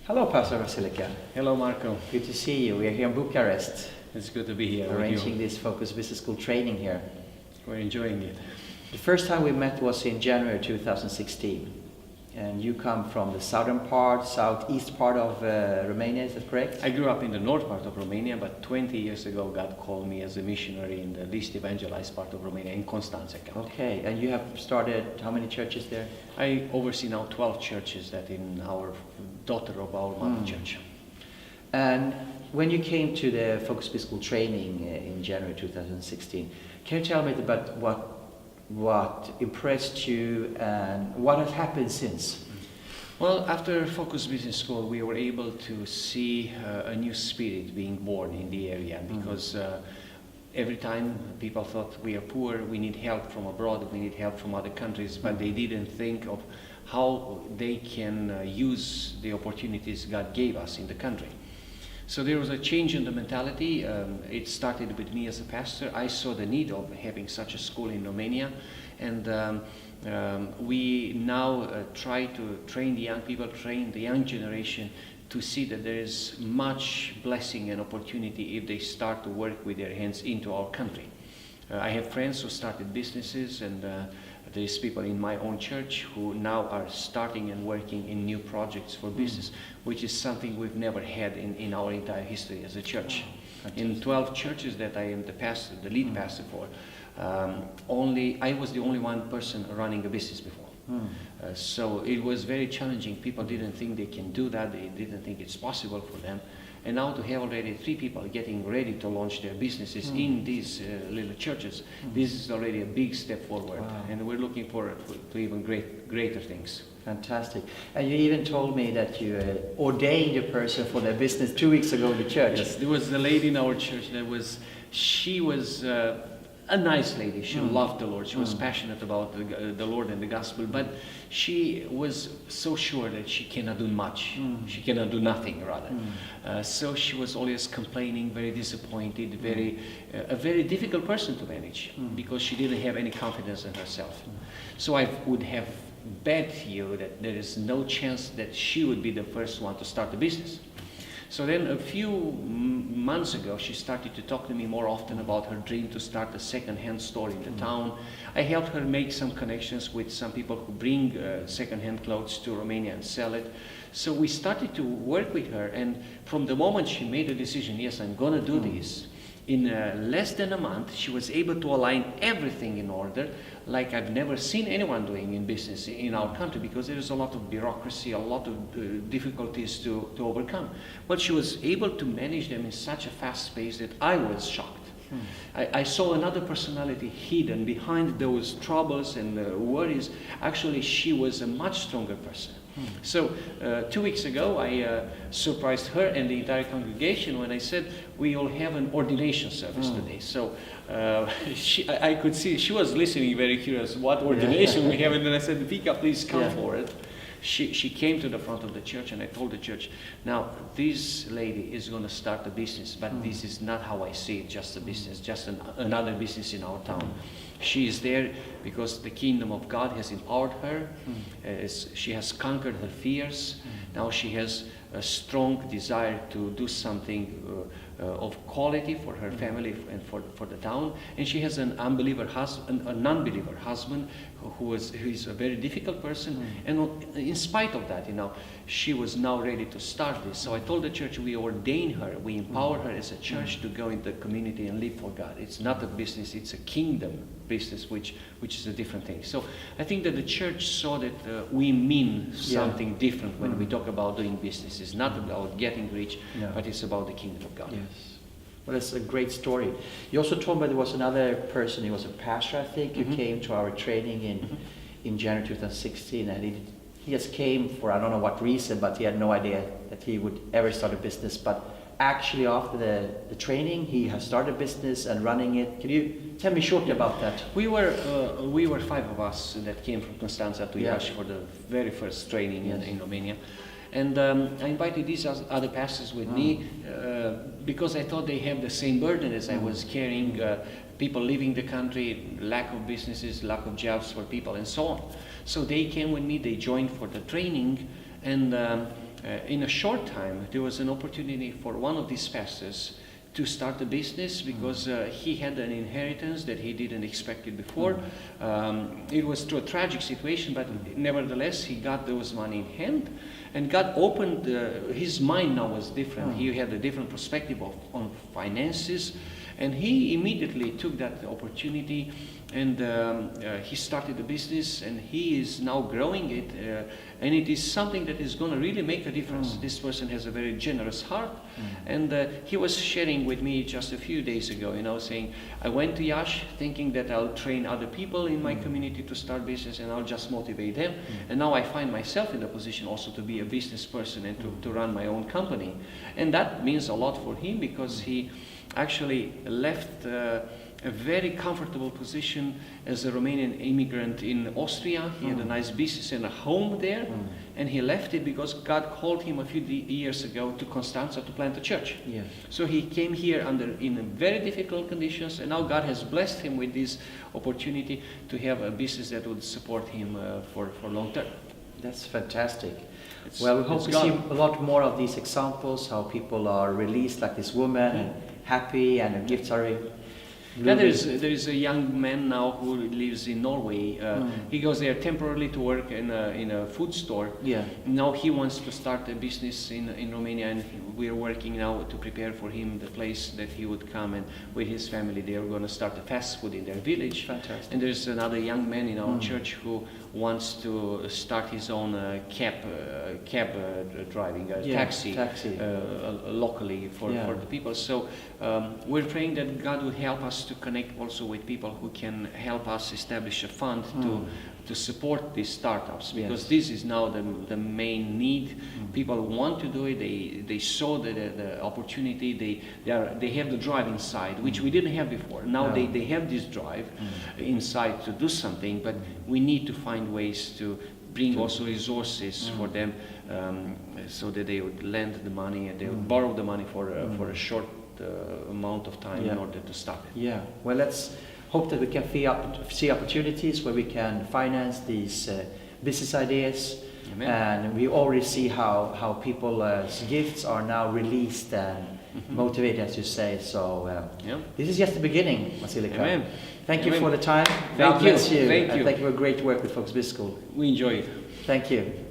Hello, Pastor Vasilica. Hello, Marco. Good to see you. We are here in Bucharest, It's good to be here arranging with you. this Focus Business School training here. We're enjoying it. The first time we met was in January 2016. And you come from the southern part, southeast part of Romania, is that correct? I grew up in the north part of Romania, but 20 years ago God called me as a missionary in the least evangelized part of Romania, in Constanța County. Okay, and you have started how many churches there? I oversee now 12 churches that in our daughter of our mother church. And when you came to the Focus Business School training in January 2016, can you tell me about what impressed you and what has happened since? Well, after Focus Business School, we were able to see a new spirit being born in the area because every time people thought we are poor, we need help from abroad, we need help from other countries, but they didn't think of how they can use the opportunities God gave us in the country. So there was a change in the mentality. It started with me as a pastor. I saw the need of having such a school in Romania, and we now try to train the young people, train the young generation to see that there is much blessing and opportunity if they start to work with their hands into our country. I have friends who started businesses, and there's people in my own church who now are starting and working in new projects for business, which is something we've never had in our entire history as a church. In 12 churches that I am the pastor, the lead pastor for, I was the only one person running a business before. So it was very challenging. People didn't think they can do that. They didn't think it's possible for them. And now to have already 3 people getting ready to launch their businesses in these little churches, this is already a big step forward. Wow. And we're looking forward to even greater things. Fantastic. And you even told me that you ordained a person for their business 2 weeks ago in the church. Yes, there was a lady in our church she was a nice lady. She loved the Lord. She was passionate about the Lord and the gospel, but she was so sure that she cannot do much. She cannot do nothing, rather. So she was always complaining, very disappointed, a very difficult person to manage because she didn't have any confidence in herself. So I would have bet you that there is no chance that she would be the first one to start a business. So then a few months ago, she started to talk to me more often about her dream to start a second-hand store in the town. I helped her make some connections with some people who bring second-hand clothes to Romania and sell it. So we started to work with her, and from the moment she made the decision, yes, I'm going to do this, in less than a month, she was able to align everything in order, like I've never seen anyone doing in business in our country, because there is a lot of bureaucracy, a lot of difficulties to overcome. But she was able to manage them in such a fast pace that I was shocked. I saw another personality hidden behind those troubles and worries. Actually, she was a much stronger person. So 2 weeks ago, I surprised her and the entire congregation when I said we will have an ordination service today. So I could see she was listening, very curious what ordination we have, and then I said, Vika, please come forward. She came to the front of the church, and I told the church, now this lady is going to start a business, but this is not how I see it, just a business, just another business in our town. She is there because the kingdom of God has empowered her. She has conquered her fears. Now she has a strong desire to do something of quality for her family and for the town. And she has an non-believer husband who is a very difficult person. And in spite of that, she was now ready to start this. So I told the church we ordain her, we empower her as a church to go into the community and live for God. It's not a business, it's a kingdom business, which is a different thing. So I think that the church saw that we mean something different when we talk about doing business. It's not about getting rich, but it's about the kingdom of God. Yes. Well, that's a great story. You also told me there was another person, he was a pastor, I think, who came to our training in January 2016, and he just came for, I don't know what reason, but he had no idea that he would ever start a business. But actually after the training, he has started a business and running it. Can you tell me shortly about that? We were 5 of us that came from Constanța to Iași for the very first training in Romania. And I invited these other pastors with me because I thought they have the same burden as I was carrying, people leaving the country, lack of businesses, lack of jobs for people, and so on. So they came with me, they joined for the training, and in a short time, there was an opportunity for one of these pastors to start a business because he had an inheritance that he didn't expect it before. It was through a tragic situation, but nevertheless, he got those money in hand. And God opened, his mind now was different. He had a different perspective on finances. And he immediately took that opportunity and he started a business and he is now growing it. And it is something that is going to really make a difference. This person has a very generous heart. And he was sharing with me just a few days ago, saying, I went to Yash thinking that I'll train other people in my community to start business and I'll just motivate them. And now I find myself in the position also to be a business person and to run my own company. And that means a lot for him because he actually left a very comfortable position as a Romanian immigrant in Austria. He had a nice business and a home there, and he left it because God called him a few years ago to Constanța to plant a church. Yeah. So he came here in very difficult conditions, and now God has blessed him with this opportunity to have a business that would support him for long term. That's fantastic. Well, we hope to see a lot more of these examples, how people are released like this woman and happy and the gifts are yeah, there is a young man now who lives in Norway. He goes there temporarily to work in a food store. Yeah. Now he wants to start a business in Romania, and we are working now to prepare for him the place that he would come, and with his family they are going to start a fast food in their village. Fantastic. And there's another young man in our church who wants to start his own cab driving, taxi. Locally for the people. So we're praying that God will help us to connect also with people who can help us establish a fund to support these startups, because this is now the main need. People want to do it. They saw the opportunity. They have the drive inside, which we didn't have before. Now they have this drive inside to do something, but we need to find ways to bring also resources for them, so that they would lend the money and they would borrow the money for a short amount of time in order to start it. Yeah. Well, let's hope that we can see opportunities where we can finance these business ideas. Amen. And we already see how people's gifts are now released and motivated, as you say. So this is just the beginning, Vasilica. Amen. Thank you for the time. Thank God bless you. you. Thank and you. thank you for great work with Fox Biz School. We enjoy it. Thank you.